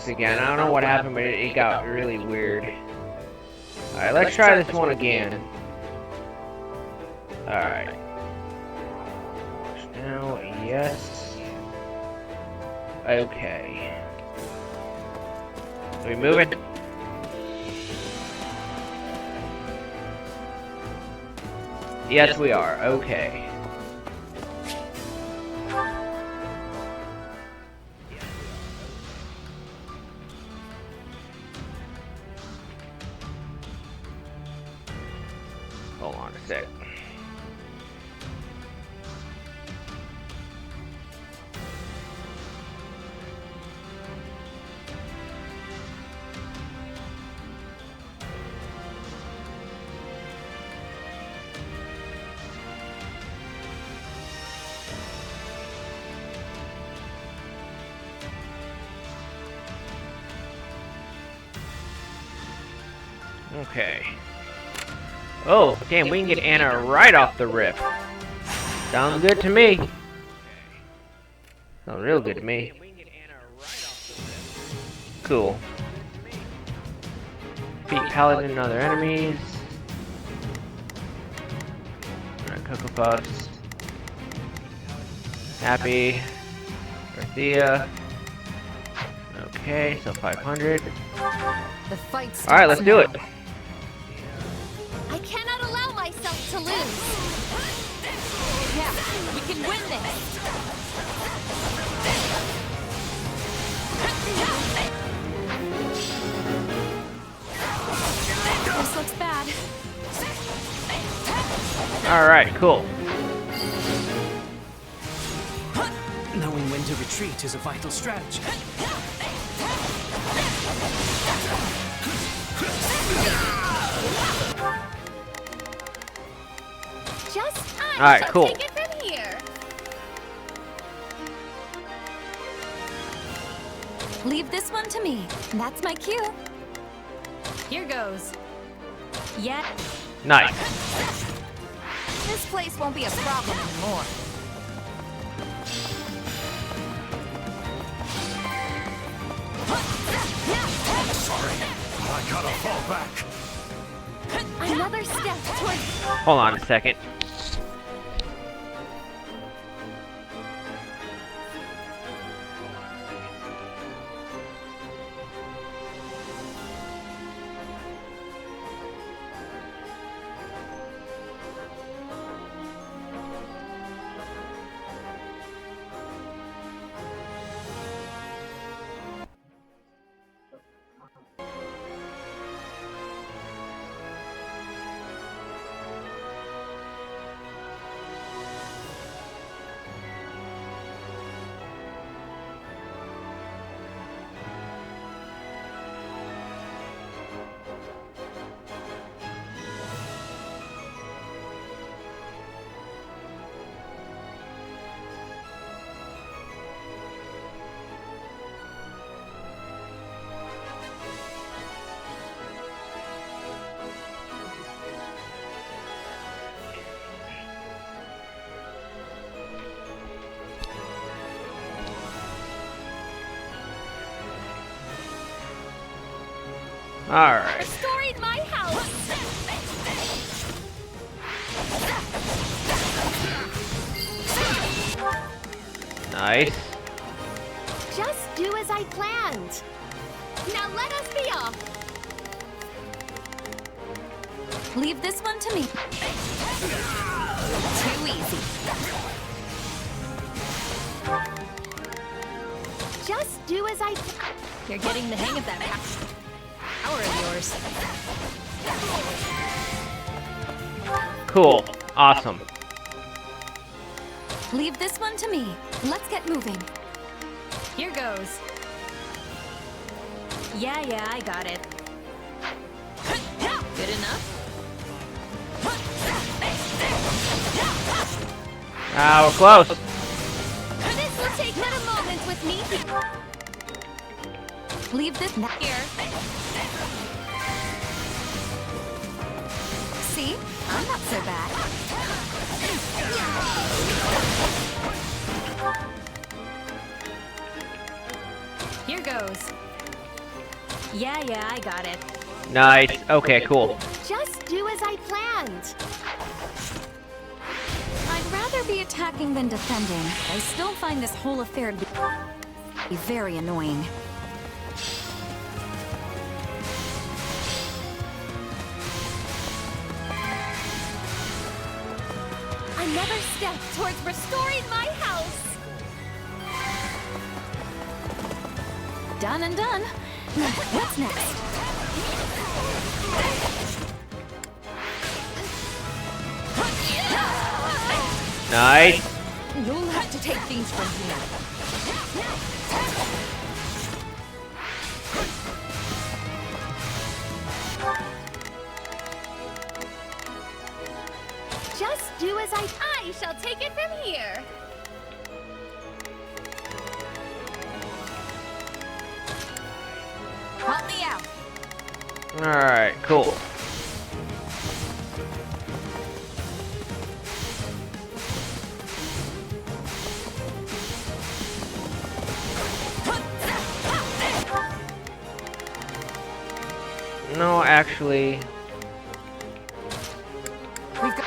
again. I don't know what happened, but it got really weird. Alright, let's try this one again. Alright. Now, yes. Okay. Are we moving? Yes, we are. Okay. Hold on a sec. Okay. Oh, damn, we can get Anna right off the rip. Sounds good to me. Sounds real good to me. Cool. Beat Paladin and other enemies. Alright, Cocoa Puffs. Happy. Dorothea. Okay, so 500. Alright, let's do it. I cannot allow myself to lose. Yeah, we can win this. This looks bad. Alright, cool. Knowing when to retreat is a vital strategy. Alright, cool. Take it from here. Leave this one to me. That's my cue. Here goes. Yeah. Nice. This place won't be a problem anymore. Sorry, I gotta fall back. Another step towards... Hold on a second. Alright. Restoring my house. Nice. Just do as I planned. Now let us be off. Leave this one to me. Too easy. Just do as I... You're getting the hang of that power of yours. Cool. Awesome. Leave this one to me. Let's get moving. Here goes. Yeah, I got it. Good enough? Ah, we're close. This will take but a moment with me. Leave this here. See? I'm not so bad. Here goes. Yeah, I got it. Nice. Okay, cool. Just do as I planned. I'd rather be attacking than defending. I still find this whole affair to be very annoying. I never stepped towards restoring my house. Done and done. What's next? Nice. You'll have to take things from here. Just do as I shall take it from here. Help me out. Alright, cool. No, actually,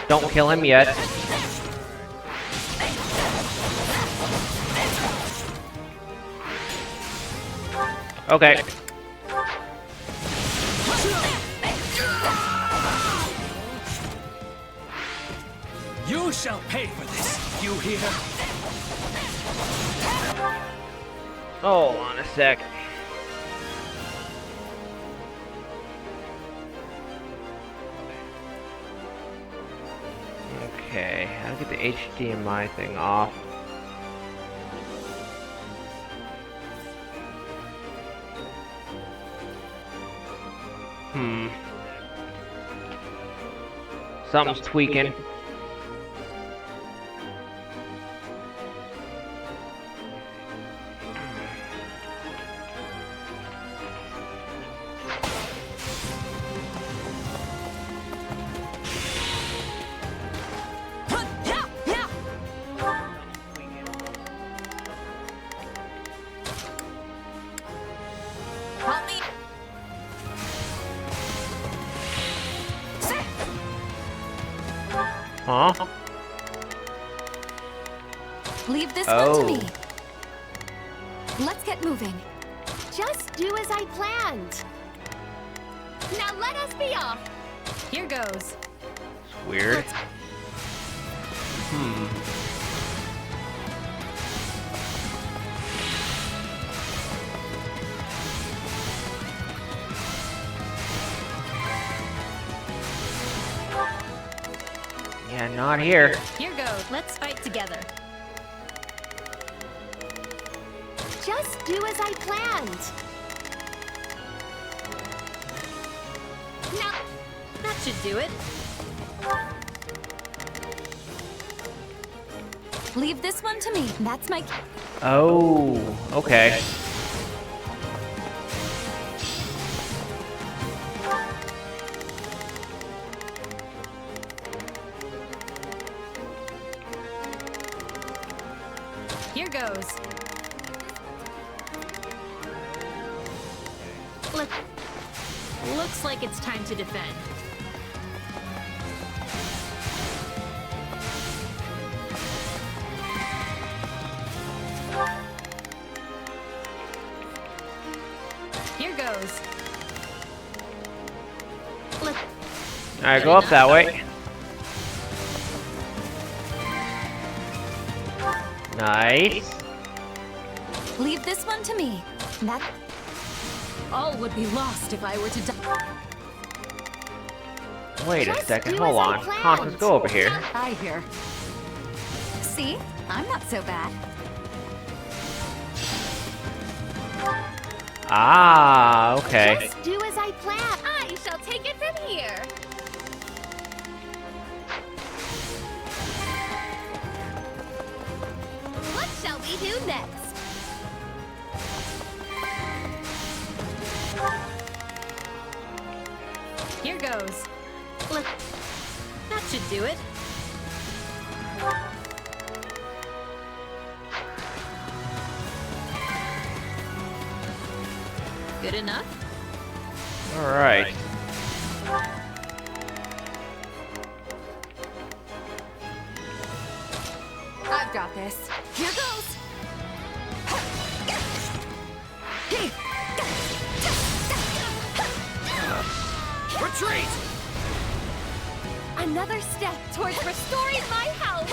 don't kill him yet. Okay. You shall pay for this, you hear? Hold on a sec. Okay, how to get the HDMI thing off? Something's tweaking. Help me. Huh? Leave this one to me. Oh. Let's get moving. Just do as I planned. Now let us be off. Here goes. It's weird. Yeah, not here. Here goes. Let's fight together. Just do as I planned. Now, that should do it. Leave this one to me. That's my... Oh, okay. Here goes. Looks like it's time to defend. Here goes. Alright, go up that way. Nice. Leave this one to me. That all would be lost if I were to die. Wait a Just second, do hold as I on. planned. Constance, go over here. I hear. See? I'm not so bad. Ah, okay. Just do as I plan. I shall take it from here. What shall we do next? Here goes. That should do it. Good enough? Alright. I've got this. Here goes. Retreat! Another step towards restoring my house.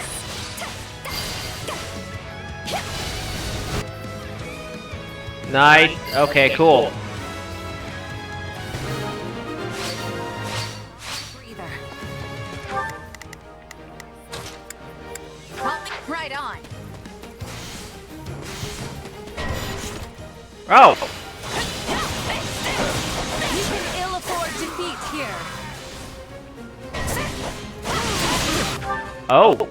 Nice. Okay, cool. Breather. Right on. Oh! You can ill afford defeat here. Oh!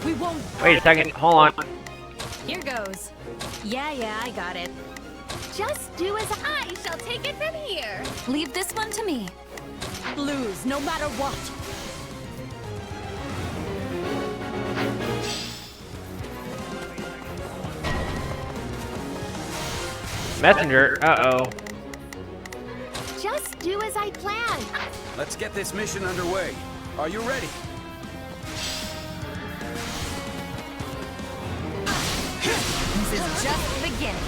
We won't. Wait a second. Hold on. Here goes. Yeah, I got it. Just do as I shall take it from here. Leave this one to me. Blues, no matter what. Messenger. Uh-oh. Just do as I planned. Let's get this mission underway. Are you ready? This is just the beginning.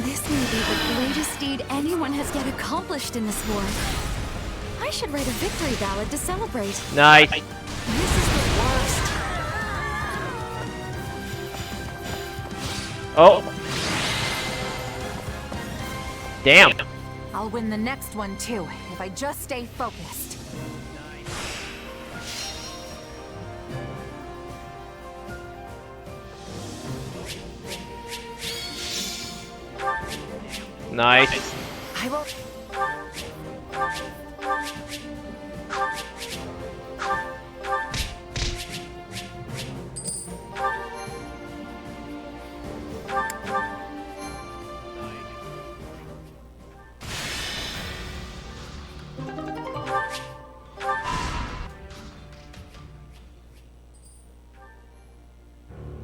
This may be the greatest deed anyone has yet accomplished in this war. I should write a victory ballad to celebrate. Nice. This is the worst. Oh. Damn. I'll win the next one too, if I just stay focused. Nice. I will.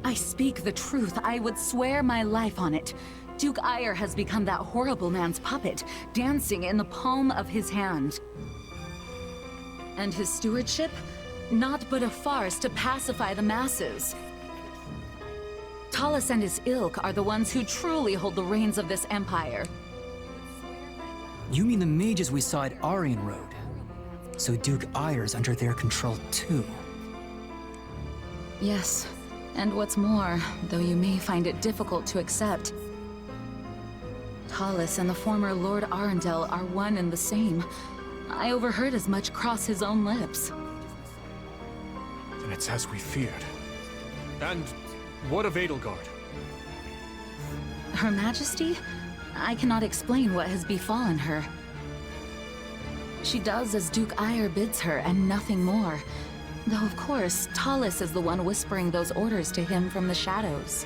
I speak the truth. I would swear my life on it. Duke Ire has become that horrible man's puppet, dancing in the palm of his hand. And his stewardship? Naught but a farce to pacify the masses. Talus and his ilk are the ones who truly hold the reins of this empire. You mean the mages we saw at Aryan Road? So Duke Ire's under their control too. Yes. And what's more, though you may find it difficult to accept, Talus and the former Lord Arundel are one and the same. I overheard as much cross his own lips. Then it's as we feared. And what of Edelgard? Her Majesty? I cannot explain what has befallen her. She does as Duke Ire bids her, and nothing more. Though, of course, Talus is the one whispering those orders to him from the shadows.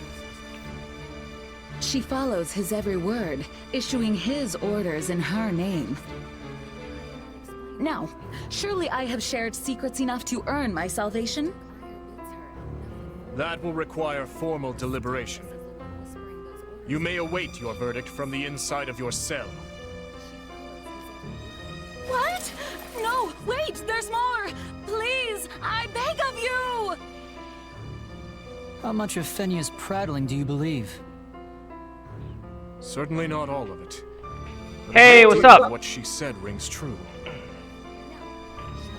She follows his every word, issuing his orders in her name. Now, surely I have shared secrets enough to earn my salvation? That will require formal deliberation. You may await your verdict from the inside of your cell. What? No, wait, there's more! Please, I beg of you! How much of Fenya's prattling do you believe? Certainly not all of it. But Hey, a what's great deal up? of what she said rings true.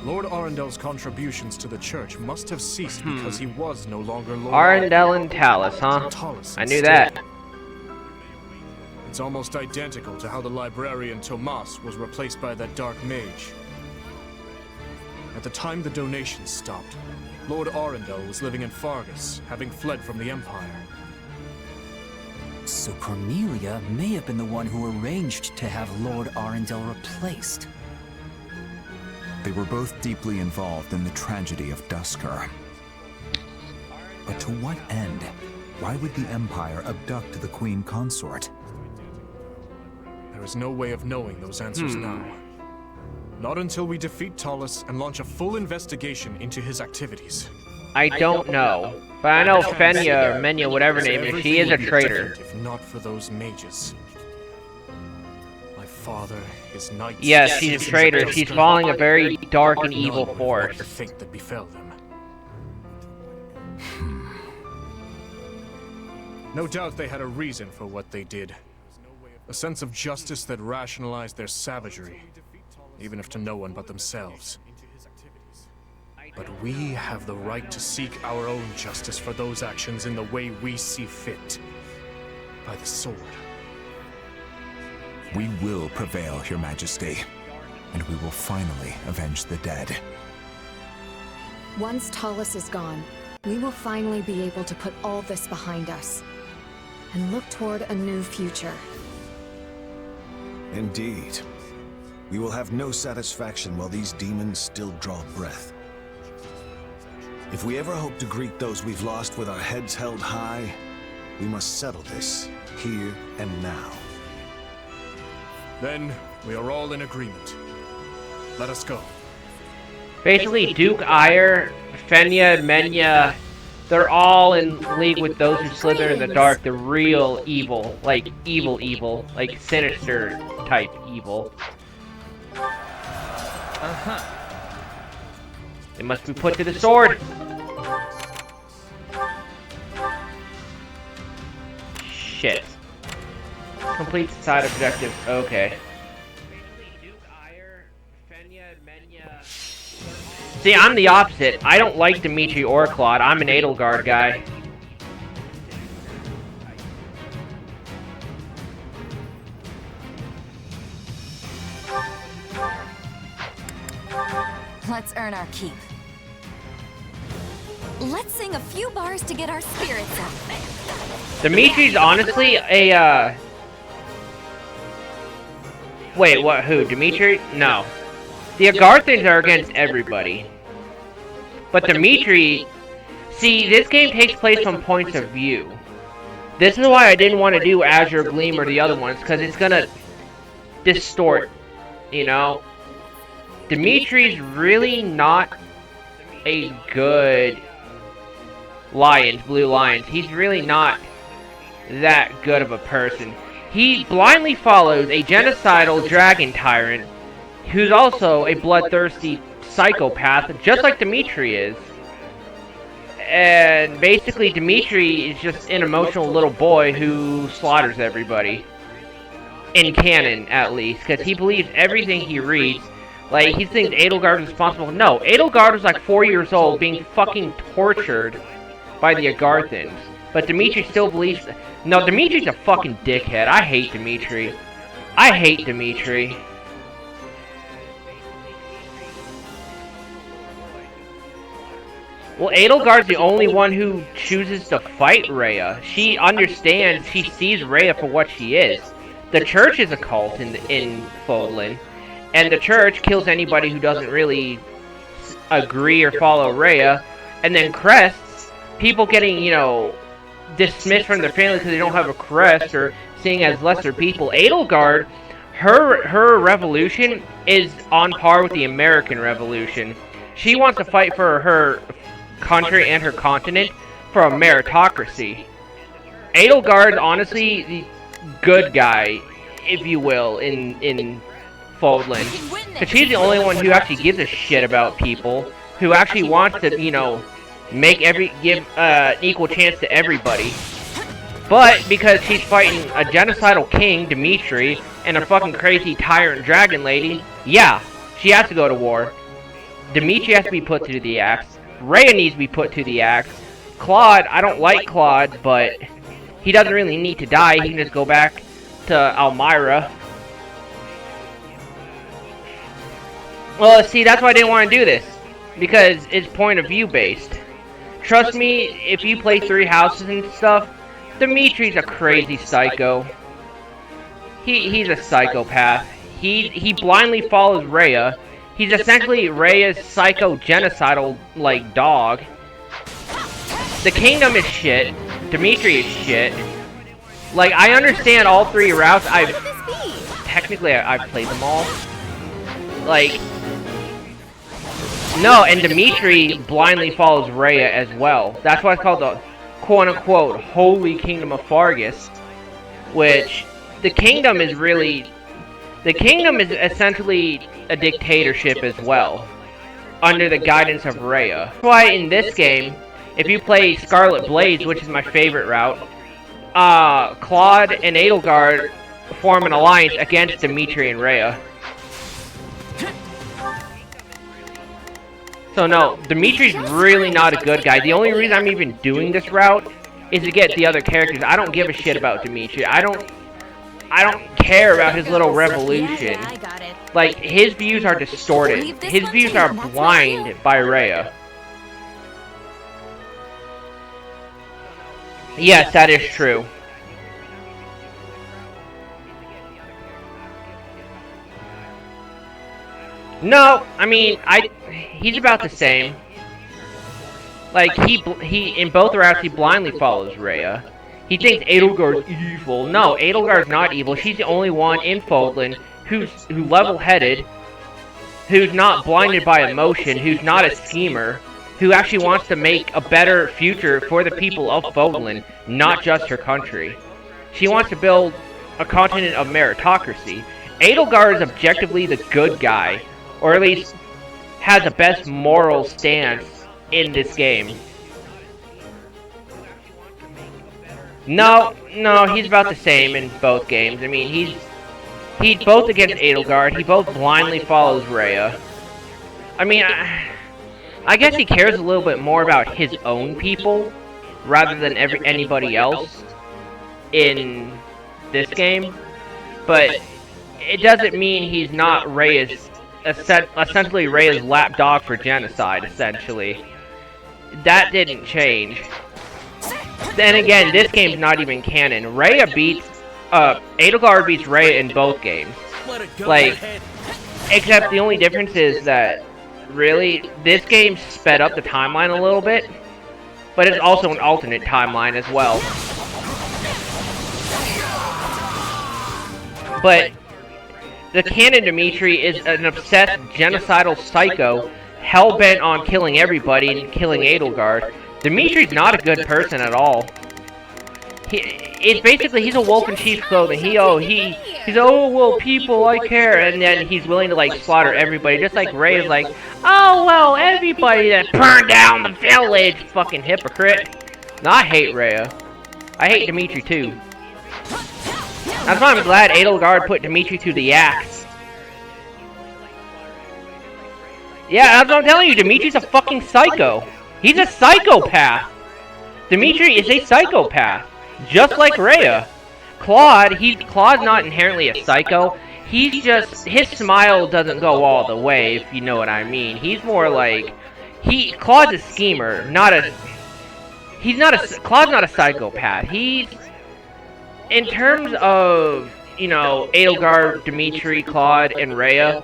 Lord Arendel's contributions to the church must have ceased because he was no longer Lord Arundel and Talus, huh? Talus I knew instead. that. It's almost identical to how the librarian Tomas was replaced by that dark mage. At the time the donations stopped, Lord Arundel was living in Fargus, having fled from the Empire. So Cornelia may have been the one who arranged to have Lord Arundel replaced. They were both deeply involved in the tragedy of Dusker. But to what end? Why would the Empire abduct the Queen Consort? There is no way of knowing those answers now. Not until we defeat Talus and launch a full investigation into his activities. I don't know. But I know Fenya or Menya, whatever her name is, she is a Everything would be traitor. different if not for those mages. My father, his knights... Yes, she's a traitor. She's following a very dark and evil None force. what the fate that befell them. No doubt they had a reason for what they did. A sense of justice that rationalized their savagery, even if to no one but themselves. But we have the right to seek our own justice for those actions in the way we see fit. By the sword. We will prevail, Your Majesty, and we will finally avenge the dead. Once Talus is gone, we will finally be able to put all this behind us and look toward a new future. Indeed. We will have no satisfaction while these demons still draw breath. If we ever hope to greet those we've lost with our heads held high, we must settle this, here and now. Then, we are all in agreement. Let us go. Basically, Duke Ire, Fenya, Menya, they're all in league with those who slither in the dark, the real evil, like evil, like sinister type evil. They must be put to the sword. Shit. Complete side objective. Okay. See, I'm the opposite. I don't like Dimitri or Claude. I'm an Edelgard guy. Let's earn our keep. Let's sing a few bars to get our spirits up. Dimitri's honestly a, Wait, what, who? Dimitri? No. The Agarthans are against everybody. But Dimitri... See, this game takes place from points of view. This is why I didn't want to do Azure, Gleam, or the other ones, because it's gonna distort, you know? Dimitri's really not a good Blue Lions. He's really not that good of a person. He blindly follows a genocidal dragon tyrant who's also a bloodthirsty psychopath, just like Dimitri is. And basically, Dimitri is just an emotional little boy who slaughters everybody. In canon, at least, because he believes everything he reads. Like, he thinks Edelgard is responsible. No, Edelgard was like 4 years old being fucking tortured by the Agarthans. But Dimitri still believes... No, Dimitri's a fucking dickhead. I hate Dimitri. I hate Dimitri. Well, Edelgard's the only one who chooses to fight Rhea. She understands, she sees Rhea for what she is. The church is a cult in Fodlan. And the church kills anybody who doesn't really agree or follow Rhea. And then crests, people getting, you know, dismissed from their family because they don't have a crest or seeing as lesser people. Edelgard, her revolution is on par with the American Revolution. She wants to fight for her country and her continent for a meritocracy. Edelgard's honestly the good guy, if you will, in Fodlan. Because she's the only one who actually gives a shit about people, who actually wants to, you know, give equal chance to everybody. But because she's fighting a genocidal king, Dimitri, and a fucking crazy tyrant dragon lady, yeah, she has to go to war. Dimitri has to be put to the axe. Rhea needs to be put to the axe. Claude, I don't like Claude, but he doesn't really need to die. He can just go back to Almyra. Well, see, that's why I didn't want to do this. Because it's point of view based. Trust me, if you play 3 houses and stuff, Dimitri's a crazy psycho. He's a psychopath. He blindly follows Rhea. He's essentially Rhea's psycho-genocidal, like, dog. The kingdom is shit. Dimitri is shit. Like, I understand all 3 routes. Technically, I've played them all. Like... No, and Dimitri blindly follows Rhea as well. That's why it's called the quote-unquote Holy Kingdom of Fargus. Which, the kingdom is really... The kingdom is essentially a dictatorship as well, under the guidance of Rhea. That's why in this game, if you play Scarlet Blaze, which is my favorite route, Claude and Edelgard form an alliance against Dimitri and Rhea. So no, Dimitri's really not a good guy. The only reason I'm even doing this route is to get the other characters. I don't give a shit about Dimitri. I don't care about his little revolution. Like, his views are distorted. His views are blind by Rhea. Yes, that is true. No, I mean, he's about the same. Like, he in both routes, he blindly follows Rhea. He thinks Edelgard's evil. No, Edelgard's not evil. She's the only one in Fodlan who's level-headed, who's not blinded by emotion, who's not a schemer, who actually wants to make a better future for the people of Fodlan, not just her country. She wants to build a continent of meritocracy. Edelgard is objectively the good guy, or at least has the best moral stance in this game. No, he's about the same in both games. I mean, he's both against Edelgard. He both blindly follows Rhea. I mean, I guess he cares a little bit more about his own people rather than anybody else in this game. But it doesn't mean he's not Rhea's, essentially Rhea's lapdog for genocide, essentially. That didn't change. Then again, this game's not even canon. Rhea beats, Edelgard beats Rhea in both games. Like, except the only difference is that, really, this game sped up the timeline a little bit, but it's also an alternate timeline as well. But the canon Dimitri is an obsessed genocidal psycho, hell-bent on killing everybody and killing Edelgard. Dimitri's not a good person at all. It's basically, he's a wolf in sheep's clothing. He's oh, well, people, I care, and then he's willing to, like, slaughter everybody, just like Rhea's like, oh, well, everybody that burned down the village, fucking hypocrite. No, I hate Rhea. I hate Dimitri, too. That's why I'm glad Edelgard put Dimitri to the axe. Yeah, that's what I'm telling you, Dimitri's a fucking psycho. He's a psychopath! Dimitri is a psychopath, just like Rhea. Claude's not inherently a psycho. He's just, his smile doesn't go all the way, if you know what I mean. He's more like, Claude's a schemer, Claude's not a psychopath. He's, in terms of, you know, Edelgard, Dimitri, Claude, and Rhea,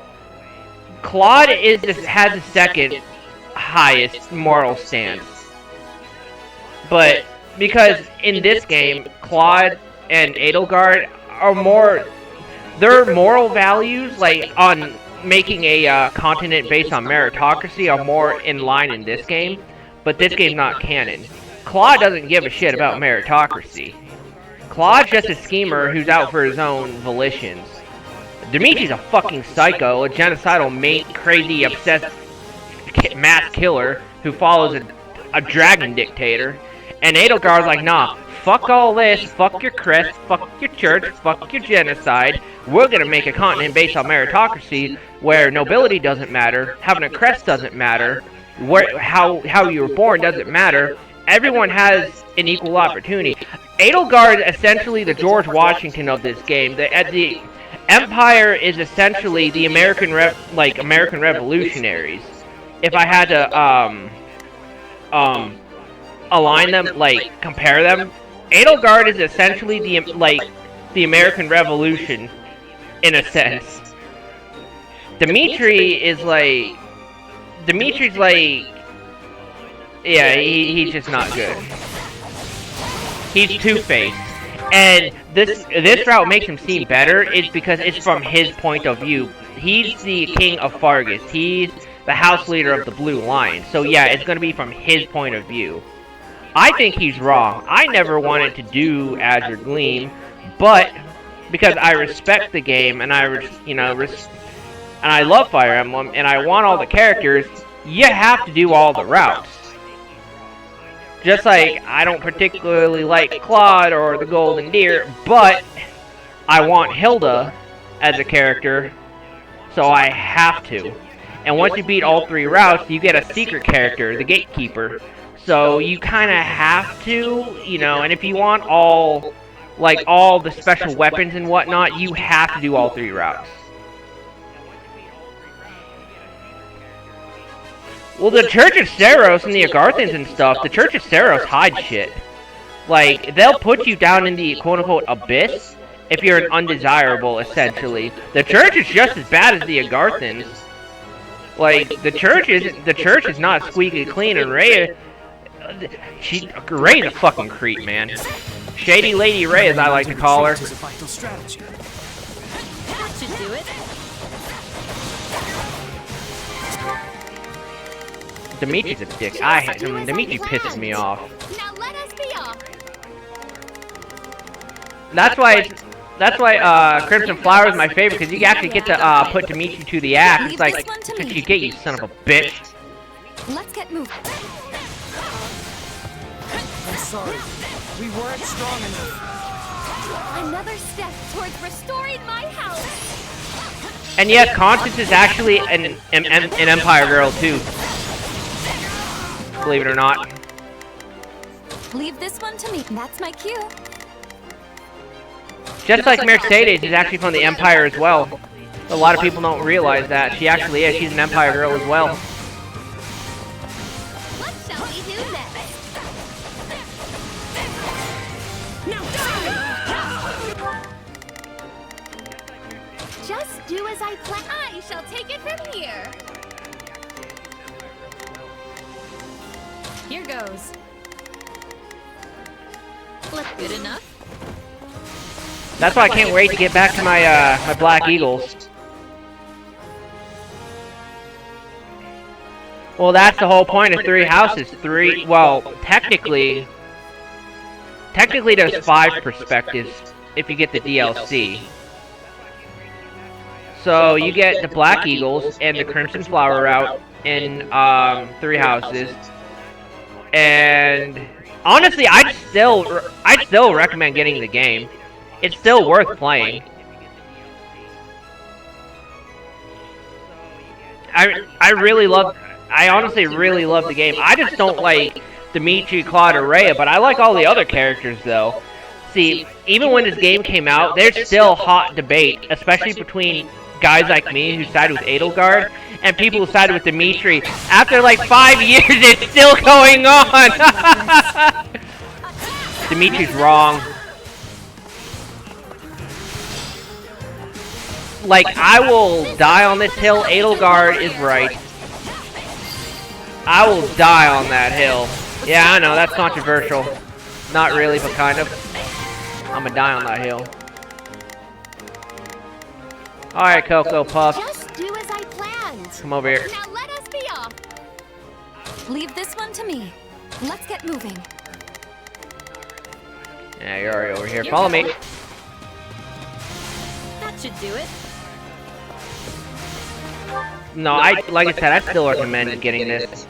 Claude has the second highest moral stance. But because in this game, Claude and Edelgard are more, their moral values, like on making a continent based on meritocracy, are more in line in this game. But this game's not canon. Claude doesn't give a shit about meritocracy. Claude's just a schemer who's out for his own volitions. Dimitri's a fucking psycho, a genocidal, crazy, obsessed mass killer who follows a dragon dictator. And Edelgard's like, nah, fuck all this, fuck your crest, fuck your church, fuck your genocide. We're gonna make a continent based on meritocracy where nobility doesn't matter, having a crest doesn't matter, how you were born doesn't matter. Everyone has an equal opportunity. Edelgard is essentially the George Washington of this game. The Empire is essentially the American revolutionaries. If I had to align them, like compare them, Edelgard is essentially the American Revolution in a sense. Dimitri's like, yeah, he's just not good. He's two-faced. And this route makes him seem better is because it's from his point of view. He's the king of Fargus. He's the house leader of the Blue Line. So yeah, it's going to be from his point of view. I think he's wrong. I never wanted to do Azure Gleam, but because I respect the game and and I love Fire Emblem and I want all the characters, you have to do all the routes. Just like I don't particularly like Claude or the Golden Deer, but I want Hilda as a character, so I have to. And once you beat all 3 routes, you get a secret character, the Gatekeeper. So you kind of have to, and if you want all the special weapons and whatnot, you have to do all 3 routes. Well, the Church of Saros and the Agarthans and stuff, the Church of Saros hide shit. Like, they'll put you down in the quote-unquote abyss if you're an undesirable, essentially. The Church is just as bad as the Agarthans. Like, the Church is not squeaky clean, and Rhea... Rhea's a fucking creep, man. Shady Lady Ray, as I like to call her. That should do it. Dimitri's a dick. I hate him. Dimitri pisses me off. Now let us be off. That's why Crimson Flower is my favorite, because you actually get to put Dimitri to the axe. It's like, did you get, you son of a bitch? Let's get moving. I'm sorry. We weren't strong enough. Another step towards restoring my house. And yes, Constance is actually an Empire girl too. Believe it or not. Leave this one to me. That's my cue. Just like Mercedes is actually from the Empire as well. A lot of people don't realize that. She actually is. She's an Empire girl as well. What shall we do next? Just do as I plan. I shall take it from here. Here goes. Look good enough. That's why I can't wait to get back to my my Black Eagles. Well, that's the whole point of 3 houses. Well, technically there's 5 perspectives if you get the DLC. So you get the Black Eagles and the Crimson Flower route in 3 houses. And honestly, I'd still recommend getting the game. It's still worth playing. I honestly really love the game. I just don't like Dimitri, Claude, or Rhea, but I like all the other characters though. See, even when this game came out, there's still hot debate, especially between guys like me who sided with Edelgard and people who sided with Dimitri. After like 5 years, it's still going on. Dimitri's wrong. Like, I will die on this hill. Edelgard is right. I will die on that hill. Yeah, I know, that's controversial. Not really, but kind of. I'm gonna die on that hill. Alright, Cocoa Puff. Just do as I planned. Come over here. Now let us be off. Leave this one to me. Let's get moving. Yeah, you're already over here. Follow me. That should do it. No, like I said, I still recommend getting this.